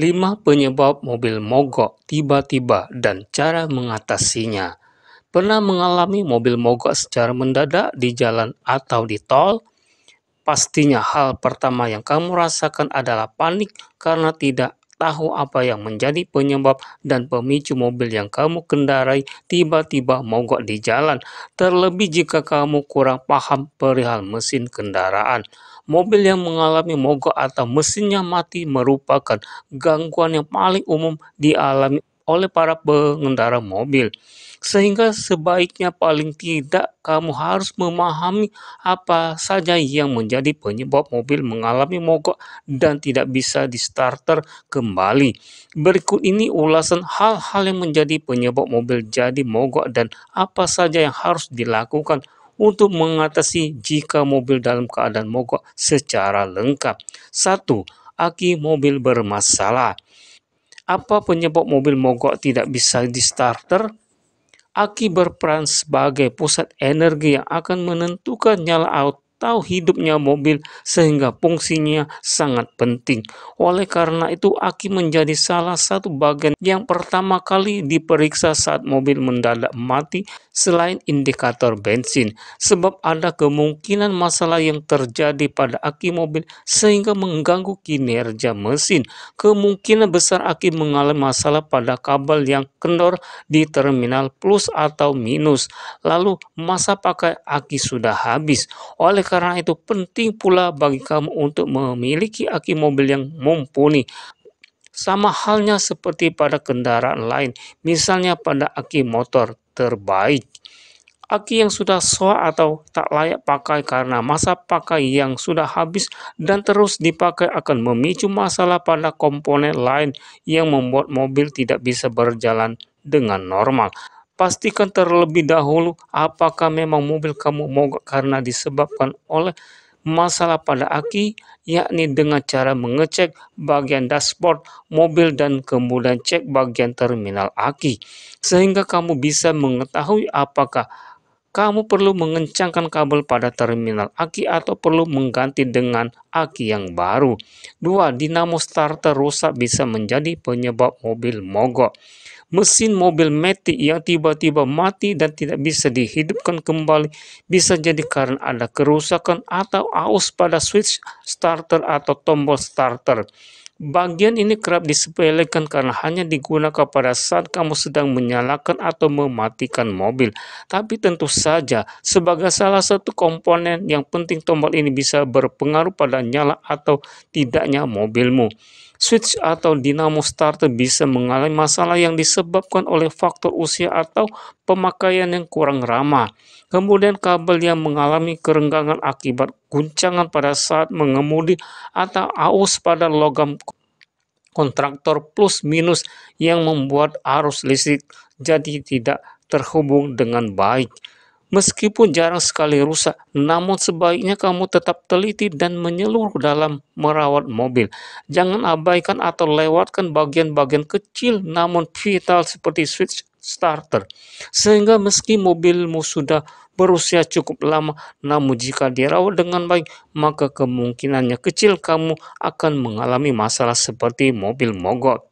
5 penyebab mobil mogok tiba-tiba dan cara mengatasinya. Pernah mengalami mobil mogok secara mendadak di jalan atau di tol? Pastinya hal pertama yang kamu rasakan adalah panik karena tidak tahu apa yang menjadi penyebab dan pemicu mobil yang kamu kendarai tiba-tiba mogok di jalan. Terlebih jika kamu kurang paham perihal mesin kendaraan. Mobil yang mengalami mogok atau mesinnya mati merupakan gangguan yang paling umum dialami oleh para pengendara mobil. Sehingga sebaiknya paling tidak kamu harus memahami apa saja yang menjadi penyebab mobil mengalami mogok dan tidak bisa di-starter kembali. Berikut ini ulasan hal-hal yang menjadi penyebab mobil jadi mogok dan apa saja yang harus dilakukan untuk mengatasi jika mobil dalam keadaan mogok secara lengkap. 1. Aki mobil bermasalah. Apa penyebab mobil mogok tidak bisa di-starter? Aki berperan sebagai pusat energi yang akan menentukan nyala atau hidupnya mobil sehingga fungsinya sangat penting. Oleh karena itu, aki menjadi salah satu bagian yang pertama kali diperiksa saat mobil mendadak mati selain indikator bensin. Sebab ada kemungkinan masalah yang terjadi pada aki mobil sehingga mengganggu kinerja mesin. Kemungkinan besar aki mengalami masalah pada kabel yang kendor di terminal plus atau minus, lalu masa pakai aki sudah habis. Oleh karena itu penting pula bagi kamu untuk memiliki aki mobil yang mumpuni. Sama halnya seperti pada kendaraan lain, misalnya pada aki motor terbaik. Aki yang sudah soak atau tak layak pakai karena masa pakai yang sudah habis dan terus dipakai akan memicu masalah pada komponen lain yang membuat mobil tidak bisa berjalan dengan normal. Pastikan terlebih dahulu apakah memang mobil kamu mogok karena disebabkan oleh masalah pada aki, yakni dengan cara mengecek bagian dashboard mobil dan kemudian cek bagian terminal aki, sehingga kamu bisa mengetahui apakah kamu perlu mengencangkan kabel pada terminal aki atau perlu mengganti dengan aki yang baru. 2. Dinamo starter rusak bisa menjadi penyebab mobil mogok. Mesin mobil matic yang tiba-tiba mati dan tidak bisa dihidupkan kembali bisa jadi karena ada kerusakan atau aus pada switch starter atau tombol starter. Bagian ini kerap disepelekan karena hanya digunakan pada saat kamu sedang menyalakan atau mematikan mobil. Tapi tentu saja, sebagai salah satu komponen yang penting, tombol ini bisa berpengaruh pada nyala atau tidaknya mobilmu. Switch atau dinamo starter bisa mengalami masalah yang disebabkan oleh faktor usia atau pemakaian yang kurang ramah. Kemudian kabel yang mengalami kerenggangan akibat guncangan pada saat mengemudi atau aus pada logam kontraktor plus minus yang membuat arus listrik jadi tidak terhubung dengan baik. Meskipun jarang sekali rusak, namun sebaiknya kamu tetap teliti dan menyeluruh dalam merawat mobil. Jangan abaikan atau lewatkan bagian-bagian kecil namun vital seperti switch starter. Sehingga meski mobilmu sudah berusia cukup lama, namun jika dirawat dengan baik, maka kemungkinannya kecil kamu akan mengalami masalah seperti mobil mogok.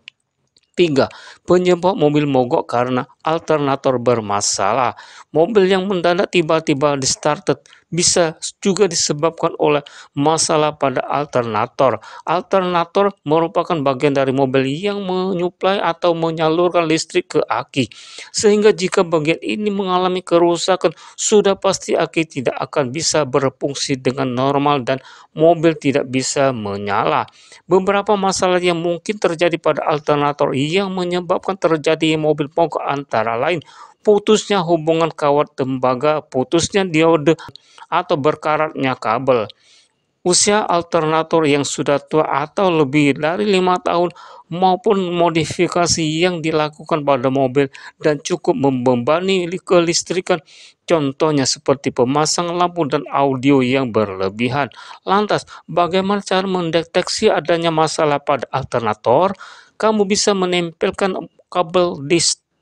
3. Penyebab mobil mogok karena alternator bermasalah. Mobil yang mendadak tiba-tiba di-started bisa juga disebabkan oleh masalah pada alternator. Alternator merupakan bagian dari mobil yang menyuplai atau menyalurkan listrik ke aki. Sehingga jika bagian ini mengalami kerusakan, sudah pasti aki tidak akan bisa berfungsi dengan normal dan mobil tidak bisa menyala. Beberapa masalah yang mungkin terjadi pada alternator yang menyebabkan terjadi mobil mogok antara lain putusnya hubungan kawat tembaga, putusnya diode, atau berkaratnya kabel. Usia alternator yang sudah tua atau lebih dari 5 tahun maupun modifikasi yang dilakukan pada mobil dan cukup membebani kelistrikan, contohnya seperti pemasangan lampu dan audio yang berlebihan. Lantas, bagaimana cara mendeteksi adanya masalah pada alternator? Kamu bisa menempelkan kabel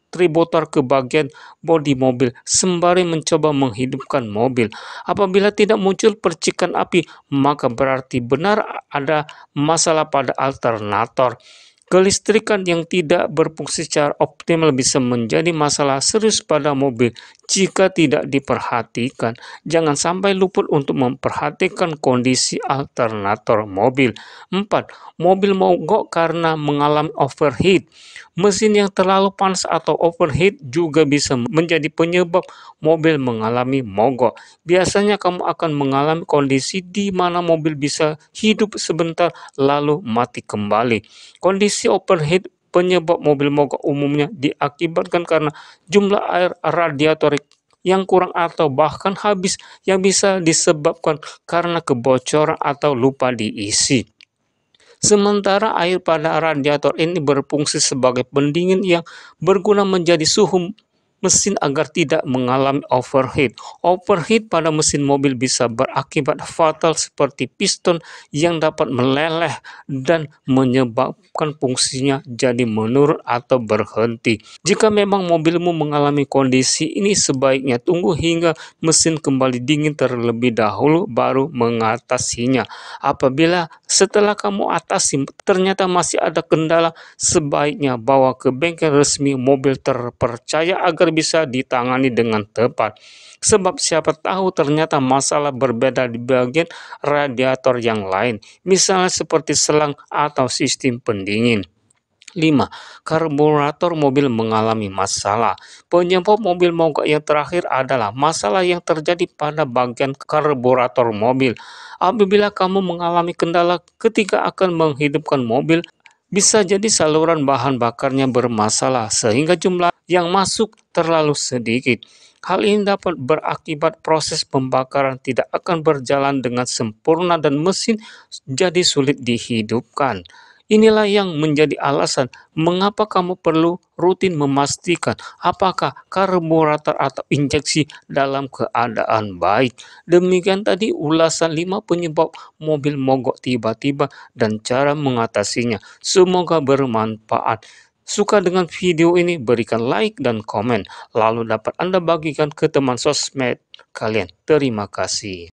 distributor ke bagian bodi mobil sembari mencoba menghidupkan mobil. Apabila tidak muncul percikan api, maka berarti benar ada masalah pada alternator. Kelistrikan yang tidak berfungsi secara optimal bisa menjadi masalah serius pada mobil jika tidak diperhatikan. Jangan sampai luput untuk memperhatikan kondisi alternator mobil. 4. Mobil mogok karena mengalami overheat. Mesin yang terlalu panas atau overheat juga bisa menjadi penyebab mobil mengalami mogok. Biasanya kamu akan mengalami kondisi di mana mobil bisa hidup sebentar lalu mati kembali. Kondisi overheat penyebab mobil mogok umumnya diakibatkan karena jumlah air radiator yang kurang atau bahkan habis, yang bisa disebabkan karena kebocoran atau lupa diisi. Sementara air pada radiator ini berfungsi sebagai pendingin yang berguna menjadi suhu mesin agar tidak mengalami overheat. Overheat pada mesin mobil bisa berakibat fatal seperti piston yang dapat meleleh dan menyebabkan fungsinya jadi menurun atau berhenti. Jika memang mobilmu mengalami kondisi ini, sebaiknya tunggu hingga mesin kembali dingin terlebih dahulu baru mengatasinya. Apabila setelah kamu atasi ternyata masih ada kendala, sebaiknya bawa ke bengkel resmi mobil terpercaya agar bisa ditangani dengan tepat. Sebab siapa tahu ternyata masalah berbeda di bagian radiator yang lain, misalnya seperti selang atau sistem pendingin. 5. Karburator mobil mengalami masalah. Penyebab mobil mogok yang terakhir adalah masalah yang terjadi pada bagian karburator mobil. Apabila kamu mengalami kendala ketika akan menghidupkan mobil, bisa jadi saluran bahan bakarnya bermasalah sehingga jumlah yang masuk terlalu sedikit. Hal ini dapat berakibat proses pembakaran tidak akan berjalan dengan sempurna dan mesin jadi sulit dihidupkan. Inilah yang menjadi alasan mengapa kamu perlu rutin memastikan apakah karburator atau injeksi dalam keadaan baik. Demikian tadi ulasan 5 penyebab mobil mogok tiba-tiba dan cara mengatasinya. Semoga bermanfaat. Suka dengan video ini, berikan like dan komen, lalu dapat Anda bagikan ke teman sosmed kalian. Terima kasih.